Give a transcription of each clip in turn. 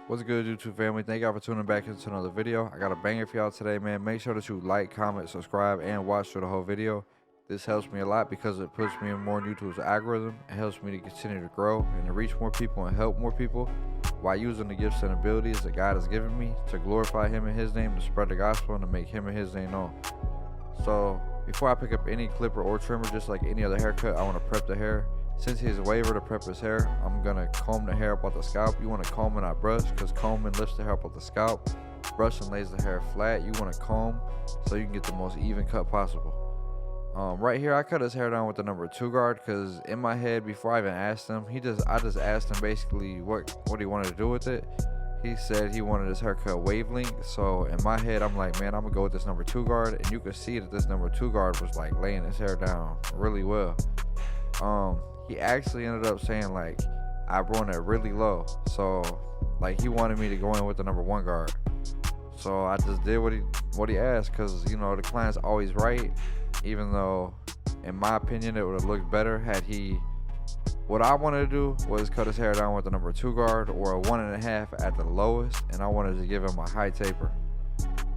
What's good, YouTube family? Thank y'all for tuning back into another video. I got a banger for y'all today, man. Make sure that you like, comment, subscribe, and watch through the whole video. This helps me a lot because it puts me in more on YouTube's algorithm. It helps me to continue to grow and to reach more people and help more people while using the gifts and abilities that God has given me to glorify Him and His name, to spread the gospel, and to make Him and His name known. So before I pick up any clipper or trimmer, just like any other haircut, I want to prep the hair. Since he's a waiver to prep his hair, I'm gonna comb the hair up off the scalp. You want to comb and not brush, because combing lifts the hair up off the scalp. Brushing lays the hair flat. You want to comb so you can get the most even cut possible. Right here, I cut his hair down with the number 2 guard, because in my head, before I even asked him, I just asked him basically what he wanted to do with it. He said he wanted his haircut wavelength. So in my head, I'm like, man, I'm gonna go with this number 2 guard, and you could see that this number 2 guard was like laying his hair down really well. He actually ended up saying like I brought it really low, so like he wanted me to go in with the number 1 guard. So I just did what he asked, because you know the client's always right, even though in my opinion it would have looked better had he. What I wanted to do was cut his hair down with the number 2 guard or a 1.5 at the lowest, and I wanted to give him a high taper.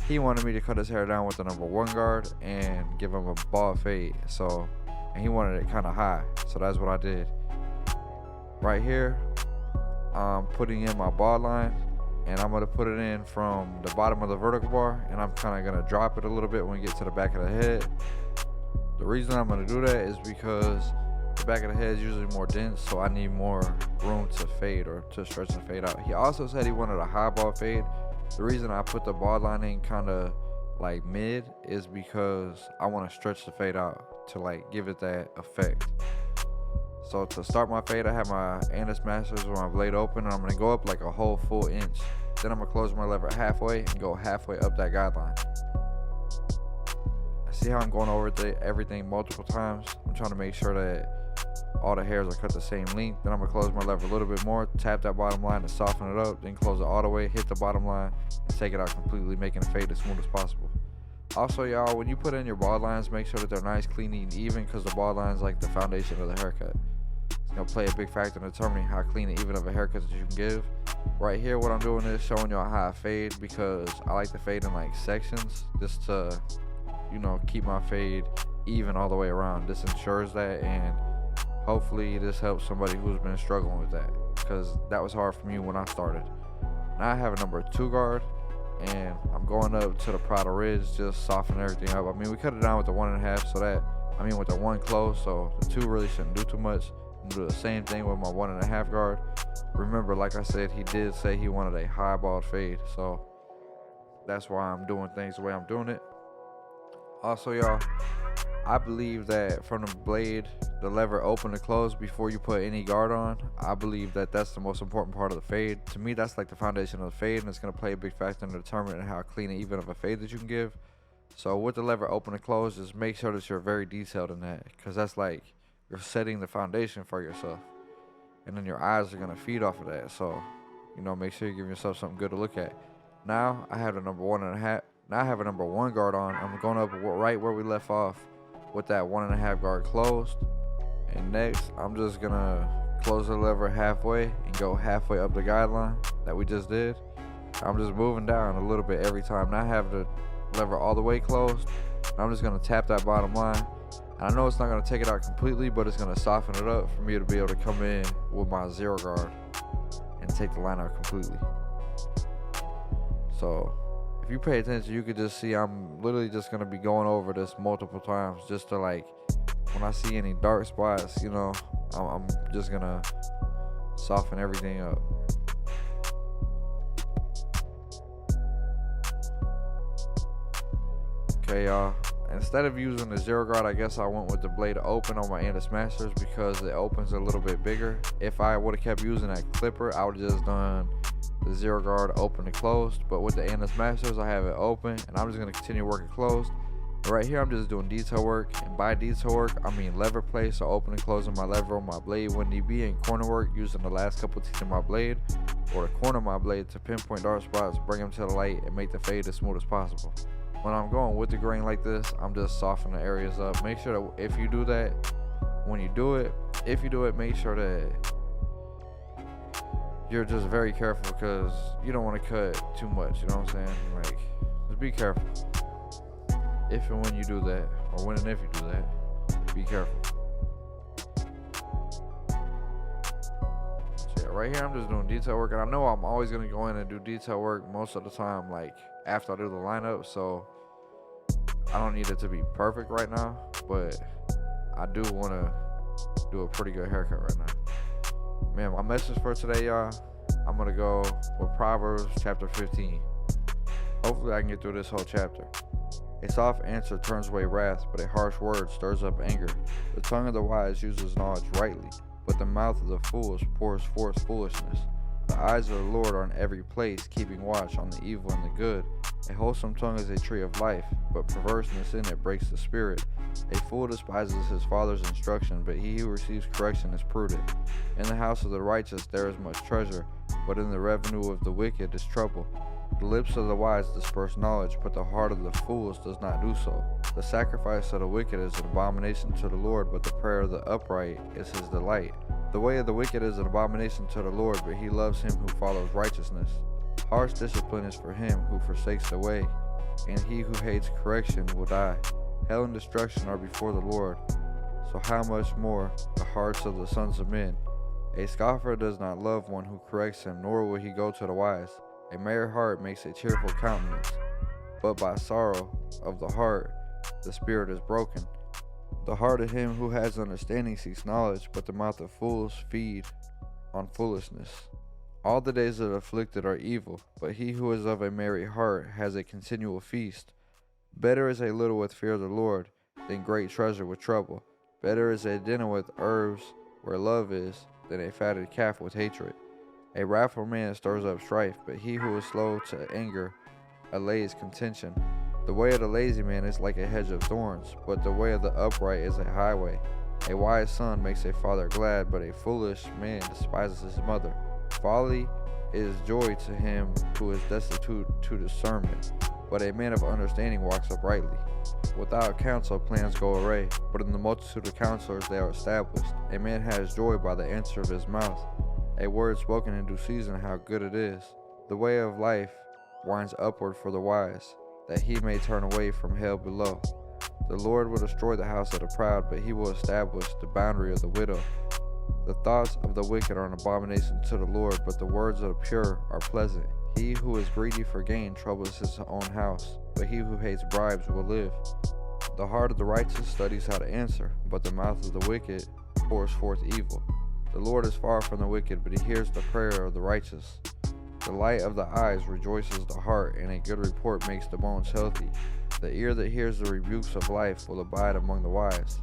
He wanted me to cut his hair down with the number 1 guard and give him a bald fade. And he wanted it kind of high, so that's what I did. Right here, I'm putting in my bald line, and I'm gonna put it in from the bottom of the vertical bar, and I'm kind of gonna drop it a little bit when we get to the back of the head. The reason I'm gonna do that is because the back of the head is usually more dense, so I need more room to fade or to stretch and fade out. He also said he wanted a high bald fade. The reason I put the bald line in kind of like mid is because I want to stretch the fade out to like give it that effect. So to start my fade, I have my Enhancements with my blade open, and I'm going to go up like a whole full inch. Then I'm going to close my lever halfway and go halfway up that guideline. See how I'm going over everything multiple times? I'm trying to make sure that all the hairs are cut the same length. Then I'm gonna close my lever a little bit more, tap that bottom line to soften it up, then close it all the way, hit the bottom line, and take it out completely, making the fade as smooth as possible. Also, y'all, when you put in your bald lines, make sure that they're nice, clean, and even, because the bald line is like the foundation of the haircut. It's gonna play a big factor in determining how clean and even of a haircut that you can give. Right here, what I'm doing is showing y'all how I fade, because I like to fade in like sections, just to, you know, keep my fade even all the way around. This ensures that, and hopefully this helps somebody who's been struggling with that, because that was hard for me when I started. Now I have a number 2 guard, and I'm going up to the Prada Ridge, just soften everything up. I mean, we cut it down with the 1.5, so that, I mean with the 1 close, so the 2 really shouldn't do too much. I'm do the same thing with my 1.5 guard. Remember, like I said, he did say he wanted a high bald fade, so that's why I'm doing things the way I'm doing it. Also, y'all, I believe that from the blade, the lever open and close before you put any guard on, I believe that that's the most important part of the fade. To me, that's like the foundation of the fade, and it's going to play a big factor in determining how clean and even of a fade that you can give. So with the lever open and close, just make sure that you're very detailed in that, because that's like you're setting the foundation for yourself, and then your eyes are going to feed off of that. So, you know, make sure you give yourself something good to look at. Now I have the number 1.5. Now I have a number 1 guard on. I'm going up right where we left off with that 1.5 guard closed. And next, I'm just gonna close the lever halfway and go halfway up the guideline that we just did. I'm just moving down a little bit every time. Now I have the lever all the way closed. And I'm just gonna tap that bottom line. And I know it's not gonna take it out completely, but it's gonna soften it up for me to be able to come in with my 0 guard and take the line out completely. So if you pay attention, you could just see I'm literally just gonna be going over this multiple times, just to like, when I see any dark spots, you know, I'm just gonna soften everything up. Okay, y'all. Instead of using the 0 guard, I guess I went with the blade open on my Enhancements, because it opens a little bit bigger. If I would have kept using that clipper, I would have just done the 0 guard open and closed. But with the Enhancements, I have it open, and I'm just going to continue working closed. But right here, I'm just doing detail work, and by detail work, I mean lever play, so open and closing my lever on my blade when need be, and corner work using the last couple teeth of my blade or the corner of my blade to pinpoint dark spots, bring them to the light, and make the fade as smooth as possible. When I'm going with the grain like this, I'm just softening the areas up. Make sure that if you do that, when you do it, if you do it, make sure that you're just very careful because you don't want to cut too much. You know what I'm saying? Like, just be careful. If and when you do that, or when and if you do that, be careful. So yeah, right here I'm just doing detail work, and I know I'm always gonna go in and do detail work most of the time, like after I do the lineup. So I don't need it to be perfect right now, but I do want to do a pretty good haircut right now. Man, my message for today, y'all, I'm gonna go with Proverbs chapter 15. Hopefully I can get through this whole chapter. A soft answer turns away wrath, but a harsh word stirs up anger. The tongue of the wise uses knowledge rightly, but the mouth of the fools pours forth foolishness. The eyes of the Lord are in every place, keeping watch on the evil and the good. A wholesome tongue is a tree of life, but perverseness in it breaks the spirit. A fool despises his father's instruction, but he who receives correction is prudent. In the house of the righteous there is much treasure, but in the revenue of the wicked is trouble. The lips of the wise disperse knowledge, but the heart of the fools does not do so. The sacrifice of the wicked is an abomination to the Lord, but the prayer of the upright is his delight. The way of the wicked is an abomination to the Lord, but he loves him who follows righteousness. Harsh discipline is for him who forsakes the way, and he who hates correction will die. Hell and destruction are before the Lord, so how much more the hearts of the sons of men? A scoffer does not love one who corrects him, nor will he go to the wise. A merry heart makes a cheerful countenance, but by sorrow of the heart the spirit is broken. The heart of him who has understanding seeks knowledge, but the mouth of fools feed on foolishness. All the days of the afflicted are evil, but he who is of a merry heart has a continual feast. Better is a little with fear of the Lord than great treasure with trouble. Better is a dinner with herbs where love is than a fatted calf with hatred. A wrathful man stirs up strife, but he who is slow to anger allays contention. The way of the lazy man is like a hedge of thorns, but the way of the upright is a highway. A wise son makes a father glad, but a foolish man despises his mother. Folly is joy to him who is destitute to discernment, but a man of understanding walks uprightly. Without counsel plans go awry, but in the multitude of counselors they are established. A man has joy by the answer of his mouth. A word spoken in due season, how good it is. The way of life winds upward for the wise, that he may turn away from hell below. The Lord will destroy the house of the proud, but he will establish the boundary of the widow. The thoughts of the wicked are an abomination to the Lord, but the words of the pure are pleasant. He who is greedy for gain troubles his own house, but he who hates bribes will live. The heart of the righteous studies how to answer, but the mouth of the wicked pours forth evil. The Lord is far from the wicked, but he hears the prayer of the righteous. The light of the eyes rejoices the heart, and a good report makes the bones healthy. The ear that hears the rebukes of life will abide among the wise.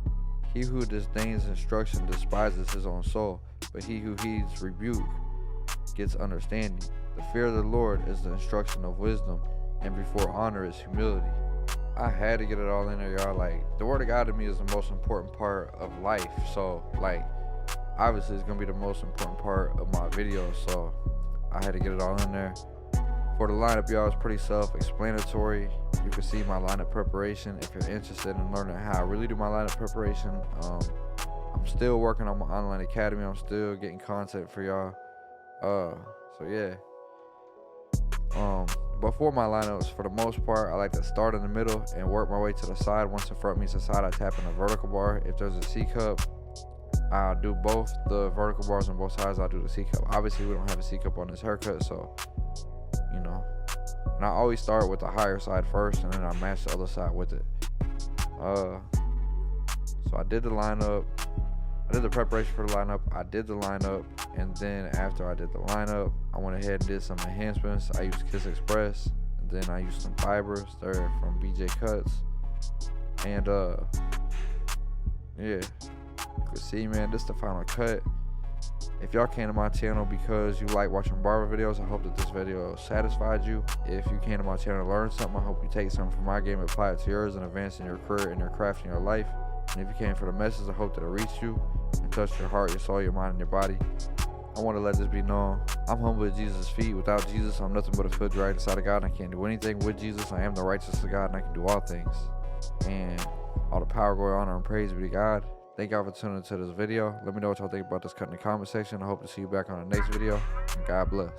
He who disdains instruction despises his own soul, but he who heeds rebuke gets understanding. The fear of the Lord is the instruction of wisdom, and before honor is humility. I had to get it all in there, y'all. Like, the word of God to me is the most important part of life. So, like, obviously it's gonna be the most important part of my video, so I had to get it all in there. For the lineup, y'all, it's pretty self-explanatory. You can see my lineup preparation if you're interested in learning how I really do my lineup preparation. I'm still working on my online academy. I'm still getting content for y'all. So yeah. Before my lineups, for the most part, I like to start in the middle and work my way to the side. Once the front meets the side, I tap in a vertical bar. If there's a C cup, I'll do both the vertical bars on both sides. I'll do the C cup. Obviously, we don't have a C cup on this haircut, so you know. And I always start with the higher side first, and then I match the other side with it. So I did the lineup. I did the preparation for the lineup. I did the lineup, and then after I did the lineup, I went ahead and did some enhancements. I used Kiss Express, and then I used some fibers. They're from BJ Cuts, and yeah. You can see, man, this is the final cut. If y'all came to my channel because you like watching barber videos, I hope that this video satisfied you. If you came to my channel to learn something, I hope you take something from my game and apply it to yours and advance in your career and your craft and your life. And if you came for the message, I hope that it reached you and touched your heart, your soul, your mind, and your body. I want to let this be known. I'm humble at Jesus' feet. Without Jesus, I'm nothing but a filthy right inside of God, and I can't do anything. With Jesus, I am the righteousness of God, and I can do all things. And all the power, glory, honor, and praise be to God. Thank y'all for tuning into this video. Let me know what y'all think about this cut in the comment section. I hope to see you back on the next video. And God bless.